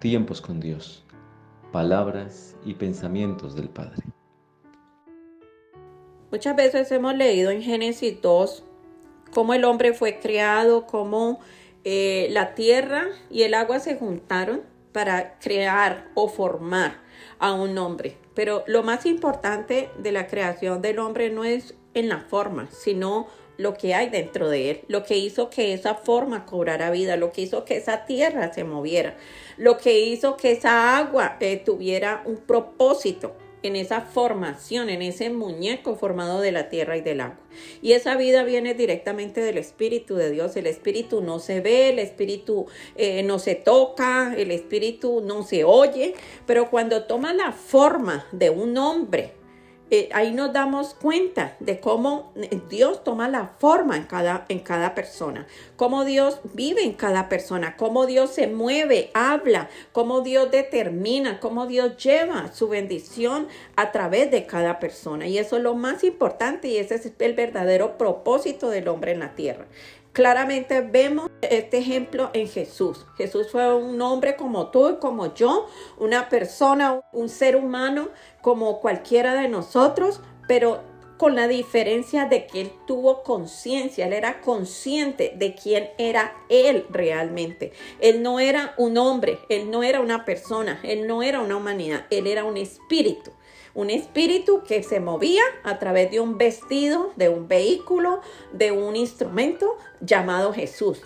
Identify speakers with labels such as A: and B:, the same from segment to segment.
A: Tiempos con Dios, palabras y pensamientos del Padre.
B: Muchas veces hemos leído en Génesis 2 cómo el hombre fue creado, cómo la tierra y el agua se juntaron para crear o formar a un hombre. Pero lo más importante de la creación del hombre no es en la forma, sino lo que hay dentro de él, lo que hizo que esa forma cobrara vida, lo que hizo que esa tierra se moviera, lo que hizo que esa agua tuviera un propósito en esa formación, en ese muñeco formado de la tierra y del agua. Y esa vida viene directamente del Espíritu de Dios. El Espíritu no se ve, el Espíritu no se toca, el Espíritu no se oye, pero cuando toma la forma de un hombre, ahí nos damos cuenta de cómo Dios toma la forma en cada persona, cómo Dios vive en cada persona, cómo Dios se mueve, habla, cómo Dios determina, cómo Dios lleva su bendición a través de cada persona. Y eso es lo más importante y ese es el verdadero propósito del hombre en la tierra. Claramente vemos este ejemplo en Jesús. Jesús fue un hombre como tú y como yo, una persona, un ser humano como cualquiera de nosotros, pero con la diferencia de que él tuvo conciencia, él era consciente de quién era él realmente. Él no era un hombre, él no era una persona, él no era una humanidad, él era un espíritu. Un espíritu que se movía a través de un vestido, de un vehículo, de un instrumento llamado Jesús.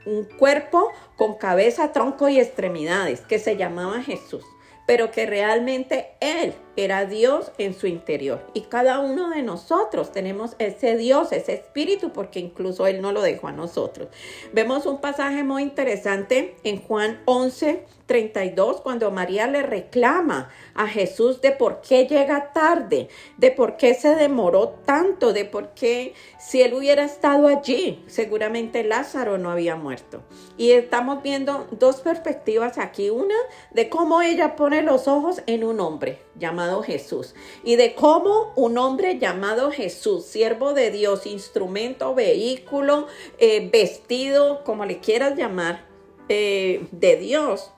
B: Un cuerpo con cabeza, tronco y extremidades que se llamaba Jesús, pero que realmente Él era Dios en su interior. Y cada uno de nosotros tenemos ese Dios, ese espíritu, porque incluso Él no lo dejó a nosotros. Vemos un pasaje muy interesante en Juan 11:32, cuando María le reclama a Jesús de por qué llega tarde, de por qué se demoró tanto, de por qué si Él hubiera estado allí, seguramente Lázaro no había muerto. Y estamos viendo dos perspectivas aquí, una de cómo ella pone los ojos en un hombre llamado Jesús y de cómo un hombre llamado Jesús, siervo de Dios, instrumento, vehículo, vestido, como le quieras llamar, de Dios,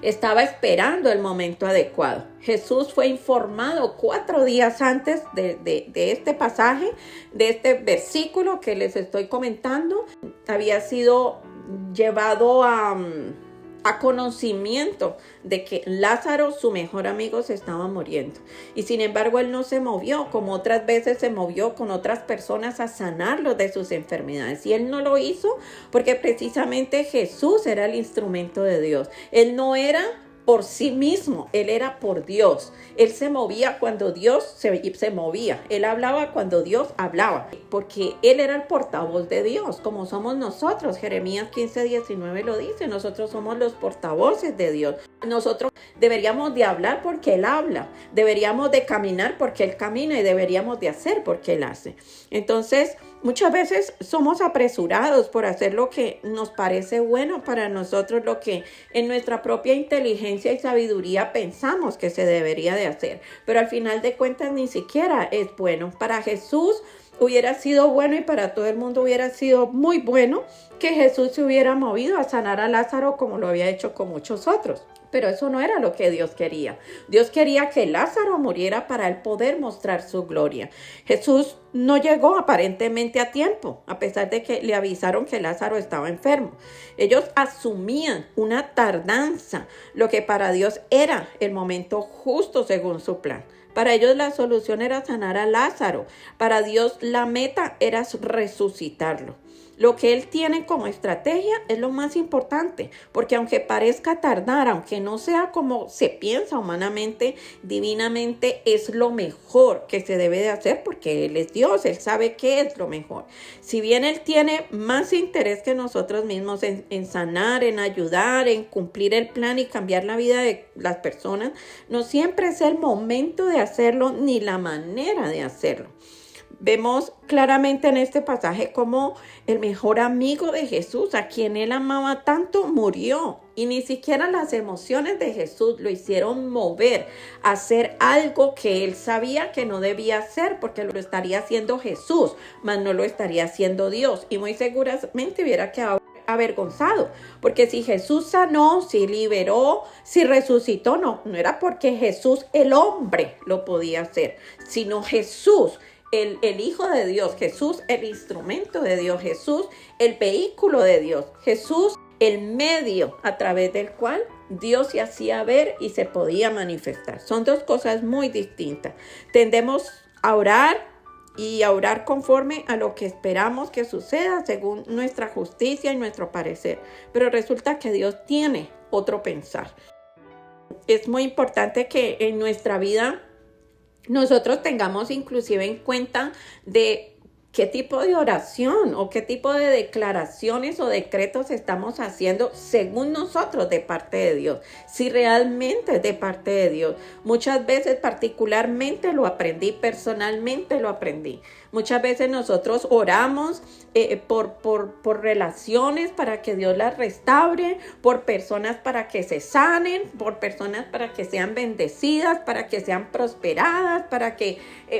B: estaba esperando el momento adecuado. Jesús fue informado 4 días antes de este pasaje, de este versículo que les estoy comentando. Había sido llevado a conocimiento de que Lázaro, su mejor amigo, se estaba muriendo. Y sin embargo, él no se movió, como otras veces se movió con otras personas a sanarlos de sus enfermedades. Y él no lo hizo porque precisamente Jesús era el instrumento de Dios. Él no era por sí mismo, él era por Dios. Él se movía cuando Dios se movía. Él hablaba cuando Dios hablaba, porque él era el portavoz de Dios, como somos nosotros. Jeremías 15:19 lo dice, nosotros somos los portavoces de Dios. Nosotros deberíamos de hablar porque él habla, deberíamos de caminar porque él camina y deberíamos de hacer porque él hace. Entonces, muchas veces somos apresurados por hacer lo que nos parece bueno para nosotros, lo que en nuestra propia inteligencia y sabiduría pensamos que se debería de hacer. Pero al final de cuentas ni siquiera es bueno. Para Jesús hubiera sido bueno y para todo el mundo hubiera sido muy bueno que Jesús se hubiera movido a sanar a Lázaro como lo había hecho con muchos otros. Pero eso no era lo que Dios quería. Dios quería que Lázaro muriera para él poder mostrar su gloria. Jesús no llegó aparentemente a tiempo, a pesar de que le avisaron que Lázaro estaba enfermo. Ellos asumían una tardanza, lo que para Dios era el momento justo según su plan. Para ellos la solución era sanar a Lázaro. Para Dios la meta era resucitarlo. Lo que él tiene como estrategia es lo más importante, porque aunque parezca tardar, aunque no sea como se piensa humanamente, divinamente es lo mejor que se debe de hacer, porque él es Dios, él sabe qué es lo mejor. Si bien él tiene más interés que nosotros mismos en sanar, en ayudar, en cumplir el plan y cambiar la vida de las personas, no siempre es el momento de hacerlo ni la manera de hacerlo. Vemos claramente en este pasaje cómo el mejor amigo de Jesús, a quien él amaba tanto, murió. Y ni siquiera las emociones de Jesús lo hicieron mover a hacer algo que él sabía que no debía hacer, porque lo estaría haciendo Jesús, mas no lo estaría haciendo Dios. Y muy seguramente hubiera quedado avergonzado, porque si Jesús sanó, si liberó, si resucitó, no era porque Jesús el hombre lo podía hacer, sino Jesús el Hijo de Dios, Jesús el instrumento de Dios, Jesús el vehículo de Dios, Jesús el medio a través del cual Dios se hacía ver y se podía manifestar. Son dos cosas muy distintas. Tendemos a orar y a orar conforme a lo que esperamos que suceda según nuestra justicia y nuestro parecer. Pero resulta que Dios tiene otro pensar. Es muy importante que en nuestra vida nosotros tengamos inclusive en cuenta de qué tipo de oración o qué tipo de declaraciones o decretos estamos haciendo según nosotros de parte de Dios. Si realmente es de parte de Dios. Muchas veces particularmente lo aprendí, personalmente lo aprendí. Muchas veces nosotros oramos por relaciones para que Dios las restaure, por personas para que se sanen, por personas para que sean bendecidas, para que sean prosperadas, para que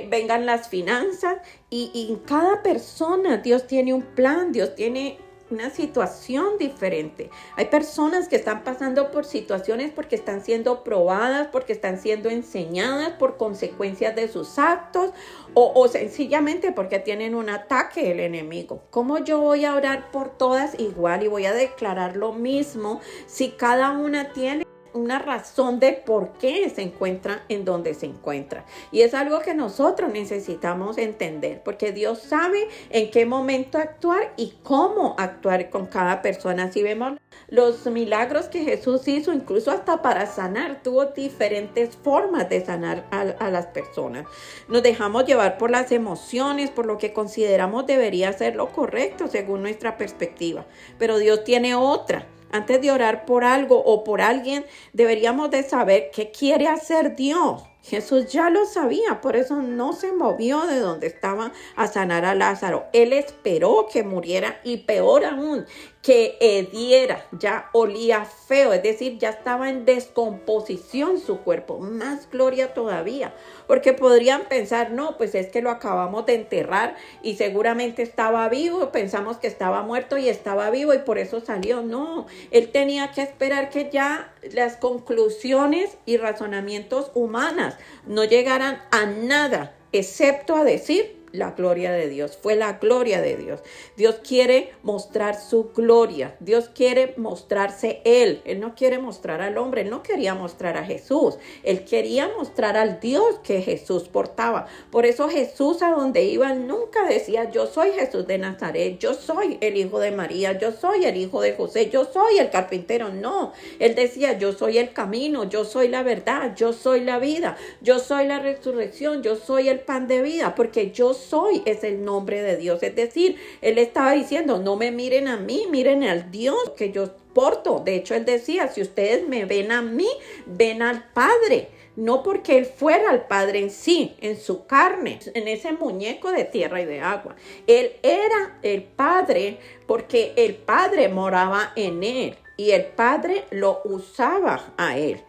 B: vengan las finanzas. Y en cada persona Dios tiene un plan, Dios tiene una situación diferente. Hay personas que están pasando por situaciones porque están siendo probadas, porque están siendo enseñadas por consecuencias de sus actos o sencillamente porque tienen un ataque del enemigo. ¿Cómo yo voy a orar por todas igual y voy a declarar lo mismo si cada una tiene una razón de por qué se encuentra en donde se encuentra? Y es algo que nosotros necesitamos entender, porque Dios sabe en qué momento actuar y cómo actuar con cada persona. Si vemos los milagros que Jesús hizo, incluso hasta para sanar, tuvo diferentes formas de sanar a las personas. Nos dejamos llevar por las emociones, por lo que consideramos debería ser lo correcto según nuestra perspectiva, pero Dios tiene otra. Antes de orar por algo o por alguien, deberíamos de saber qué quiere hacer Dios. Jesús ya lo sabía, por eso no se movió de donde estaba a sanar a Lázaro. Él esperó que muriera y peor aún, que hediera, ya olía feo, es decir, ya estaba en descomposición su cuerpo. Más gloria todavía, porque podrían pensar, no, pues es que lo acabamos de enterrar y seguramente estaba vivo, pensamos que estaba muerto y estaba vivo y por eso salió. No, él tenía que esperar que ya las conclusiones y razonamientos humanas no llegaran a nada, excepto a decir la gloria de Dios. Fue la gloria de Dios. Dios quiere mostrar su gloria. Dios quiere mostrarse Él. Él no quiere mostrar al hombre. Él no quería mostrar a Jesús. Él quería mostrar al Dios que Jesús portaba. Por eso Jesús, a donde iba, nunca decía, yo soy Jesús de Nazaret, yo soy el hijo de María, yo soy el hijo de José, yo soy el carpintero. No, Él decía, yo soy el camino, yo soy la verdad, yo soy la vida, yo soy la resurrección, yo soy el pan de vida, porque yo soy es el nombre de Dios. Es decir, Él estaba diciendo, no me miren a mí, miren al Dios que yo porto. De hecho, Él decía, si ustedes me ven a mí, ven al Padre. No porque Él fuera el Padre en sí, en su carne, en ese muñeco de tierra y de agua. Él era el Padre porque el Padre moraba en Él y el Padre lo usaba a Él.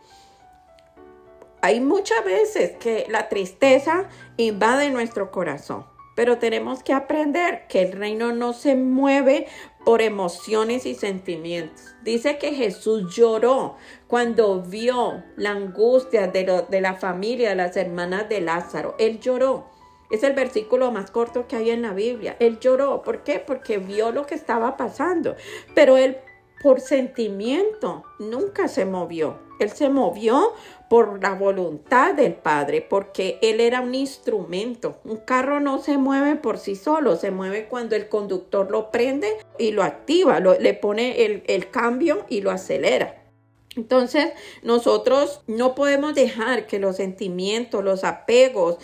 B: Hay muchas veces que la tristeza invade nuestro corazón, pero tenemos que aprender que el reino no se mueve por emociones y sentimientos. Dice que Jesús lloró cuando vio la angustia de la familia, de las hermanas de Lázaro. Él lloró. Es el versículo más corto que hay en la Biblia. Él lloró. ¿Por qué? Porque vio lo que estaba pasando. Pero él, por sentimiento, nunca se movió. Él se movió por la voluntad del Padre, porque Él era un instrumento. Un carro no se mueve por sí solo, se mueve cuando el conductor lo prende y lo activa, le pone el cambio y lo acelera. Entonces, nosotros no podemos dejar que los sentimientos, los apegos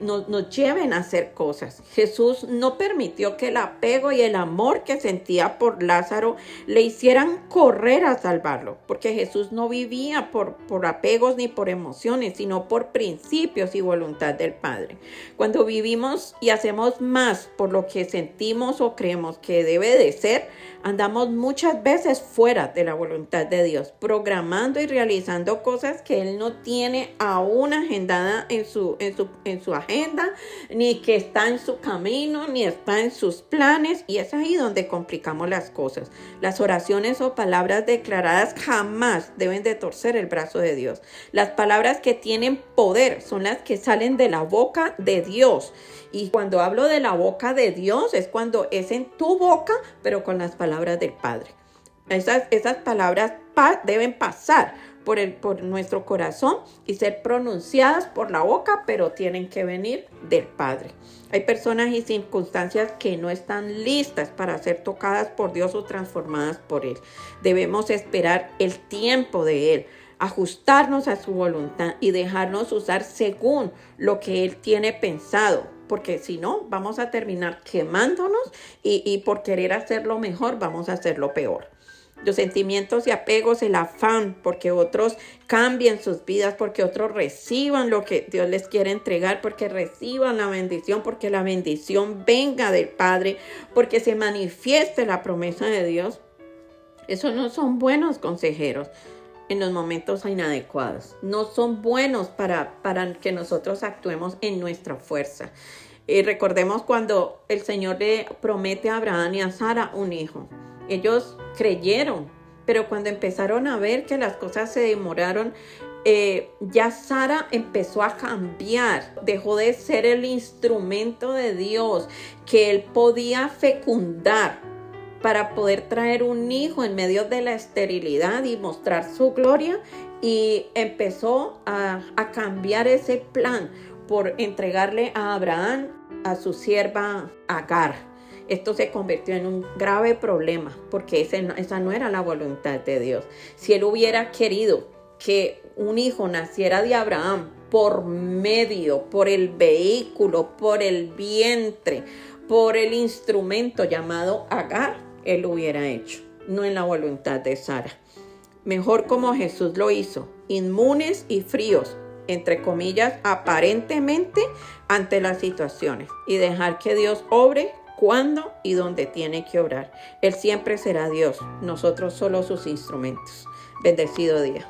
B: nos lleven a hacer cosas. Jesús no permitió que el apego y el amor que sentía por Lázaro le hicieran correr a salvarlo, porque Jesús no vivía por apegos ni por emociones, sino por principios y voluntad del Padre. Cuando vivimos y hacemos más por lo que sentimos o creemos que debe de ser, Andamos muchas veces fuera de la voluntad de Dios, programando y realizando cosas que Él no tiene aún agendada en su agenda, ni que está en su camino, ni está en sus planes, y es ahí donde complicamos las cosas. Las oraciones o palabras declaradas jamás deben de torcer el brazo de Dios. Las palabras que tienen poder son las que salen de la boca de Dios. Y cuando hablo de la boca de Dios es cuando es en tu boca, pero con las palabras del Padre. Esas palabras deben pasar por nuestro corazón y ser pronunciadas por la boca, pero tienen que venir del Padre. Hay personas y circunstancias que no están listas para ser tocadas por Dios o transformadas por Él. Debemos esperar el tiempo de Él, ajustarnos a su voluntad y dejarnos usar según lo que Él tiene pensado. Porque si no, vamos a terminar quemándonos y por querer hacerlo mejor, vamos a hacerlo peor. Los sentimientos y apegos, el afán, porque otros cambien sus vidas, porque otros reciban lo que Dios les quiere entregar, porque reciban la bendición, porque la bendición venga del Padre, porque se manifieste la promesa de Dios. Esos no son buenos consejeros en los momentos inadecuados. No son buenos para que nosotros actuemos en nuestra fuerza. Recordemos cuando el Señor le promete a Abraham y a Sara un hijo. Ellos creyeron, pero cuando empezaron a ver que las cosas se demoraron, ya Sara empezó a cambiar. Dejó de ser el instrumento de Dios que él podía fecundar para poder traer un hijo en medio de la esterilidad y mostrar su gloria, y empezó a cambiar ese plan por entregarle a Abraham a su sierva Agar. Esto se convirtió en un grave problema porque esa no era la voluntad de Dios. Si él hubiera querido que un hijo naciera de Abraham por el vehículo, por el vientre, por el instrumento llamado Agar, él lo hubiera hecho, no en la voluntad de Sara. Mejor como Jesús lo hizo, inmunes y fríos, entre comillas, aparentemente ante las situaciones, y dejar que Dios obre cuando y donde tiene que obrar. Él siempre será Dios, nosotros solo sus instrumentos. Bendecido día.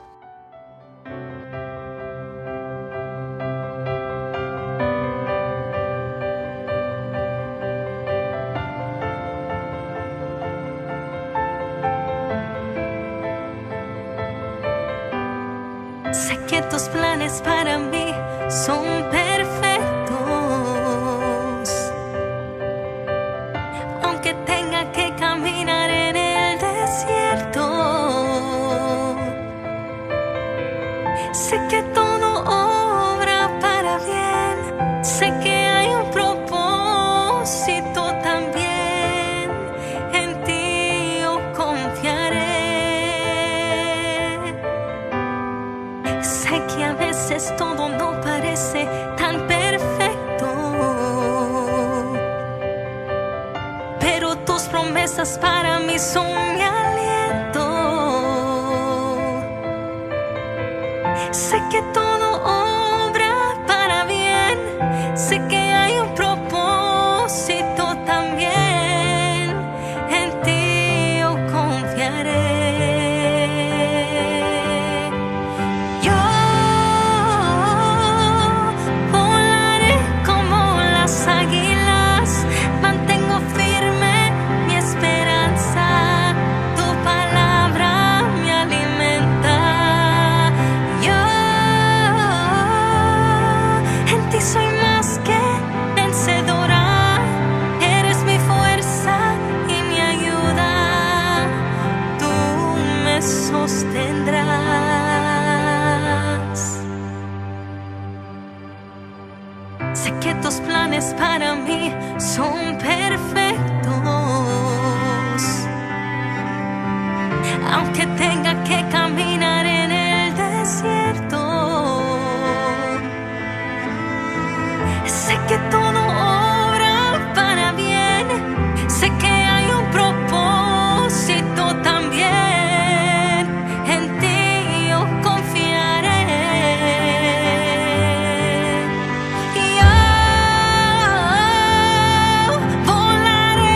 C: Sé que tus planes para mí son perfectos, aunque tenga que caminar en el desierto. Sé que todo obra para bien, sé que hay un propósito también, en ti yo confiaré. Sé que a veces todo no parece tan perfecto, pero tus promesas para mí son mi aliento. Sé que todo obra para bien, sé que hay un propósito también, en ti yo confiaré. Sé que tus planes para mí son perfectos, aunque tenga que caminar en el desierto. Sé que todo obra para bien, sé que hay un propósito también, en ti yo confiaré. Yo volaré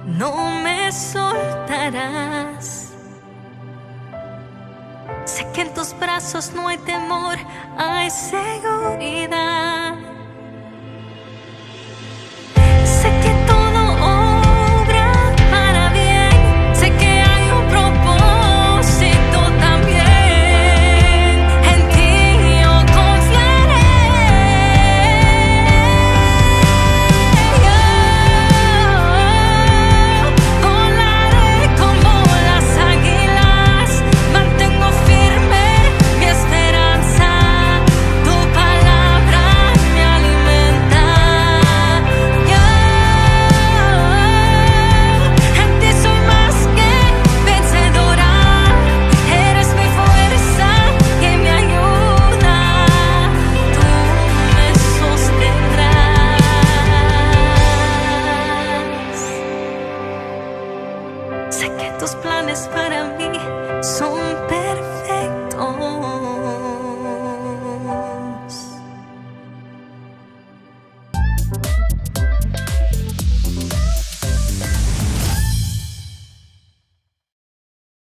C: no me soltarás. Sé que en tus brazos no hay temor, hay seguridad.